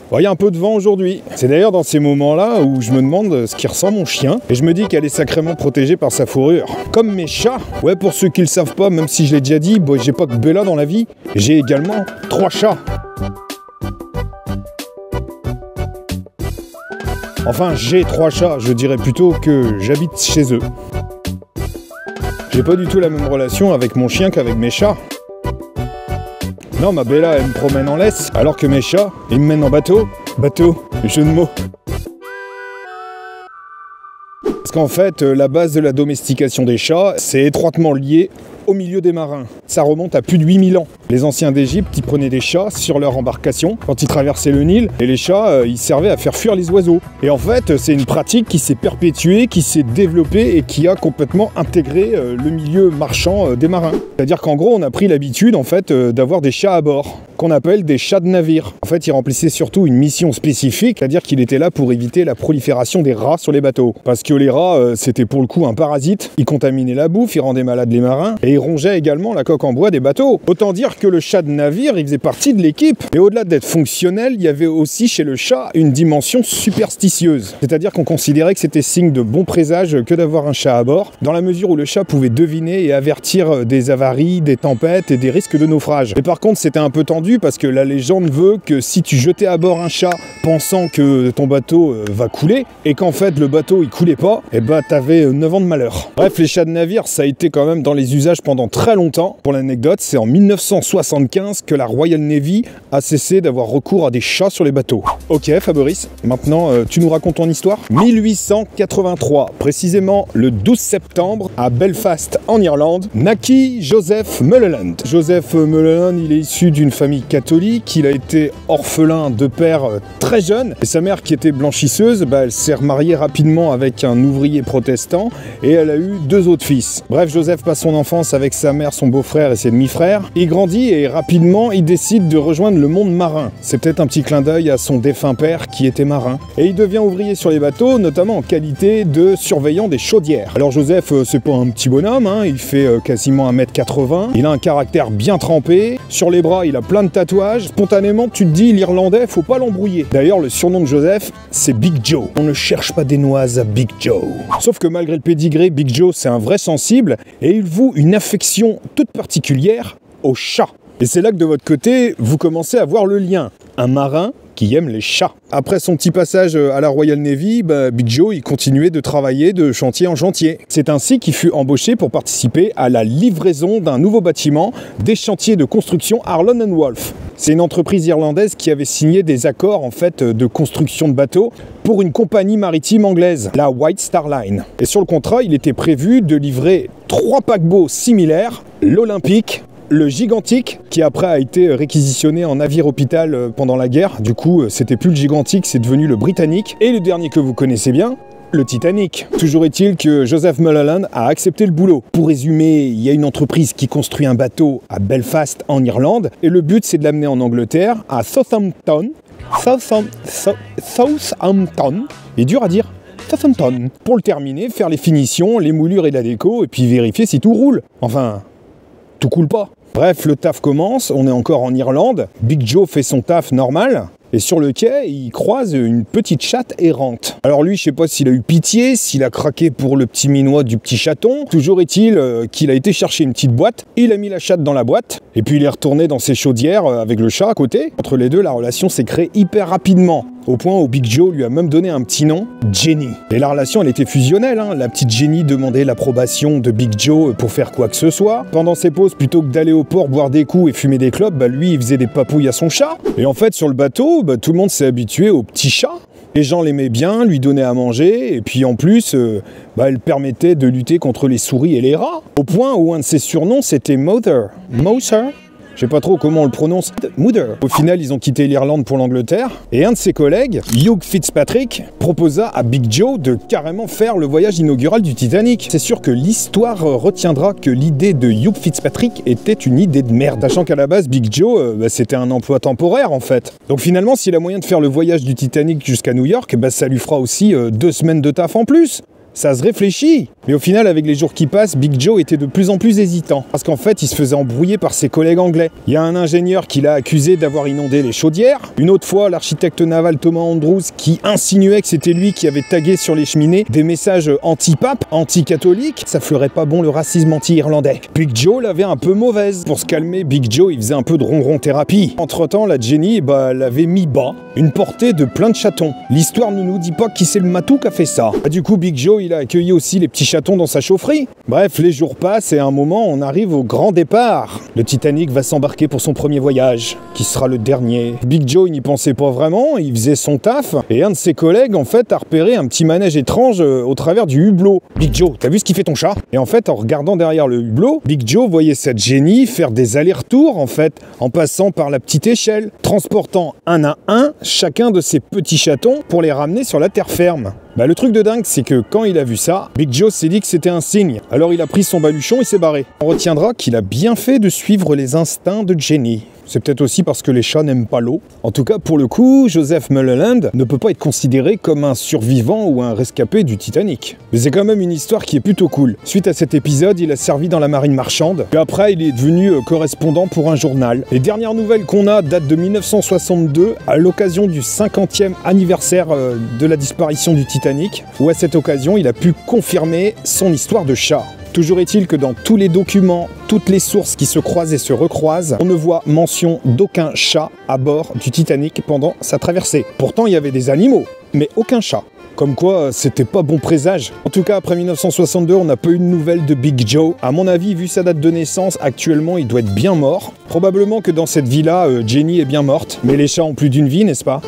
Bon, il y a un peu de vent aujourd'hui. C'est d'ailleurs dans ces moments-là où je me demande ce qui ressent mon chien. Et je me dis qu'elle est sacrément protégée par sa fourrure. Comme mes chats. Ouais, pour ceux qui le savent pas, même si je l'ai déjà dit, bon, j'ai pas que Bella dans la vie. J'ai également 3 chats. Enfin, j'ai 3 chats. Je dirais plutôt que j'habite chez eux. J'ai pas du tout la même relation avec mon chien qu'avec mes chats. Non, ma Bella, elle me promène en laisse, alors que mes chats, ils me mènent en bateau. Bateau, jeu de mots. Parce qu'en fait, la base de la domestication des chats, c'est étroitement lié au milieu des marins. Ça remonte à plus de 8000 ans. Les anciens d'Égypte, ils prenaient des chats sur leur embarcation quand ils traversaient le Nil, et les chats, ils servaient à faire fuir les oiseaux. Et en fait, c'est une pratique qui s'est perpétuée, qui s'est développée et qui a complètement intégré le milieu marchand des marins. C'est-à-dire qu'en gros, on a pris l'habitude, en fait, d'avoir des chats à bord, qu'on appelle des chats de navire. En fait, ils remplissaient surtout une mission spécifique, c'est-à-dire qu'il était là pour éviter la prolifération des rats sur les bateaux. Parce que les rats, c'était pour le coup un parasite, ils contaminaient la bouffe, ils rendaient malades les marins, et ils rongeaient également la coque en bois des bateaux. Autant dire que le chat de navire, il faisait partie de l'équipe. Et au-delà d'être fonctionnel, il y avait aussi chez le chat une dimension superstitieuse. C'est-à-dire qu'on considérait que c'était signe de bon présage que d'avoir un chat à bord, dans la mesure où le chat pouvait deviner et avertir des avaries, des tempêtes et des risques de naufrage. Et par contre, c'était un peu tendu parce que la légende veut que si tu jetais à bord un chat pensant que ton bateau va couler, et qu'en fait le bateau il coulait pas, et bah t'avais 9 ans de malheur. Bref, les chats de navire, ça a été quand même dans les usages pendant très longtemps. Pour l'anecdote, c'est en 1975 que la Royal Navy a cessé d'avoir recours à des chats sur les bateaux. Ok Fabrice, maintenant tu nous racontes ton histoire. 1883, précisément le 12 septembre, à Belfast en Irlande, naquit Joseph Mulholland. Joseph Mulholland, il est issu d'une famille catholique, il a été orphelin de père très jeune, et sa mère qui était blanchisseuse, elle s'est remariée rapidement avec un ouvrier protestant, et elle a eu 2 autres fils. Bref, Joseph passe son enfance avec sa mère, son beau-frère et ses demi-frères. Il grandit et rapidement, il décide de rejoindre le monde marin. C'est peut-être un petit clin d'œil à son défunt père qui était marin. Et il devient ouvrier sur les bateaux, notamment en qualité de surveillant des chaudières. Alors Joseph, c'est pas un petit bonhomme, il fait quasiment 1m80. Il a un caractère bien trempé. Sur les bras, il a plein de tatouages. Spontanément, tu te dis, l'Irlandais, faut pas l'embrouiller. D'ailleurs, le surnom de Joseph, c'est Big Joe. On ne cherche pas des noises à Big Joe. Sauf que malgré le pédigré, Big Joe, c'est un vrai sensible et il voue une affection toute particulière aux chats. Et c'est là que de votre côté, vous commencez à voir le lien. Un marin qui aime les chats. Après son petit passage à la Royal Navy, Big Joe, il continuait de travailler de chantier en chantier. C'est ainsi qu'il fut embauché pour participer à la livraison d'un nouveau bâtiment des chantiers de construction Harland & Wolff. C'est une entreprise irlandaise qui avait signé des accords en fait de construction de bateaux pour une compagnie maritime anglaise, la White Star Line. Et sur le contrat, il était prévu de livrer 3 paquebots similaires, l'Olympique, le Gigantique, qui après a été réquisitionné en navire-hôpital pendant la guerre. Du coup, c'était plus le Gigantique, c'est devenu le Britannique. Et le dernier que vous connaissez bien, le Titanic. Toujours est-il que Joseph Mulholland a accepté le boulot. Pour résumer, il y a une entreprise qui construit un bateau à Belfast en Irlande, et le but c'est de l'amener en Angleterre, à Southampton. Southampton. Il est dur à dire. Southampton. Pour le terminer, faire les finitions, les moulures et la déco, et puis vérifier si tout roule. Enfin, tout coule pas. Bref, le taf commence, on est encore en Irlande, Big Joe fait son taf normal, et sur le quai, il croise une petite chatte errante. Alors lui, je sais pas s'il a eu pitié, s'il a craqué pour le petit minois du petit chaton, toujours est-il qu'il a été chercher une petite boîte, il a mis la chatte dans la boîte, et puis il est retourné dans ses chaudières avec le chat à côté. Entre les deux, la relation s'est créée hyper rapidement, au point où Big Joe lui a même donné un petit nom, Jenny. Et la relation, elle était fusionnelle, La petite Jenny demandait l'approbation de Big Joe pour faire quoi que ce soit. Pendant ses pauses, plutôt que d'aller au port boire des coups et fumer des clopes, lui, il faisait des papouilles à son chat. Et en fait, sur le bateau, tout le monde s'est habitué au petit chat. Les gens l'aimaient bien, lui donnaient à manger, et puis en plus, elle permettait de lutter contre les souris et les rats. Au point où un de ses surnoms, c'était Mother. Mother ? Je sais pas trop comment on le prononce. Mother. Au final, ils ont quitté l'Irlande pour l'Angleterre, et un de ses collègues, Hugh Fitzpatrick, proposa à Big Joe de carrément faire le voyage inaugural du Titanic. C'est sûr que l'histoire retiendra que l'idée de Hugh Fitzpatrick était une idée de merde, sachant qu'à la base, Big Joe, c'était un emploi temporaire en fait. Donc finalement, s'il a moyen de faire le voyage du Titanic jusqu'à New York, ça lui fera aussi 2 semaines de taf en plus. Ça se réfléchit. Mais au final, avec les jours qui passent, Big Joe était de plus en plus hésitant. Parce qu'en fait, il se faisait embrouiller par ses collègues anglais. Il y a un ingénieur qui l'a accusé d'avoir inondé les chaudières. Une autre fois, l'architecte naval Thomas Andrews qui insinuait que c'était lui qui avait tagué sur les cheminées des messages anti-pape, anti-catholique. Ça fleurait pas bon le racisme anti-irlandais. Big Joe l'avait un peu mauvaise. Pour se calmer, Big Joe, il faisait un peu de ronron thérapie. Entre-temps, la Jenny, l'avait mis bas. Une portée de plein de chatons. L'histoire ne nous dit pas qui c'est le matou qui a fait ça. Du coup, Big Joe, il a accueilli aussi les petits chatons dans sa chaufferie. Bref, les jours passent et à un moment, on arrive au grand départ. Le Titanic va s'embarquer pour son premier voyage, qui sera le dernier. Big Joe, il n'y pensait pas vraiment, il faisait son taf, et un de ses collègues, en fait, a repéré un petit manège étrange au travers du hublot. Big Joe, t'as vu ce qu'il fait ton chat? Et en fait, en regardant derrière le hublot, Big Joe voyait cette Jenny faire des allers-retours, en fait, en passant par la petite échelle, transportant un à un chacun de ces petits chatons pour les ramener sur la terre ferme. Le truc de dingue, c'est que quand il a vu ça, Big Joe s'est dit que c'était un signe. Alors il a pris son baluchon et s'est barré. On retiendra qu'il a bien fait de suivre les instincts de Jenny. C'est peut-être aussi parce que les chats n'aiment pas l'eau. En tout cas, pour le coup, Joseph Mulholland ne peut pas être considéré comme un survivant ou un rescapé du Titanic. Mais c'est quand même une histoire qui est plutôt cool. Suite à cet épisode, il a servi dans la marine marchande. Puis après, il est devenu correspondant pour un journal. Les dernières nouvelles qu'on a datent de 1962, à l'occasion du 50e anniversaire de la disparition du Titanic, où à cette occasion, il a pu confirmer son histoire de chat. Toujours est-il que dans tous les documents, toutes les sources qui se croisent et se recroisent, on ne voit mention d'aucun chat à bord du Titanic pendant sa traversée. Pourtant, il y avait des animaux, mais aucun chat. Comme quoi, c'était pas bon présage. En tout cas, après 1962, on n'a pas eu de nouvelles de Big Joe. À mon avis, vu sa date de naissance, actuellement, il doit être bien mort. Probablement que dans cette vie-là, Jenny est bien morte. Mais les chats ont plus d'une vie, n'est-ce pas ?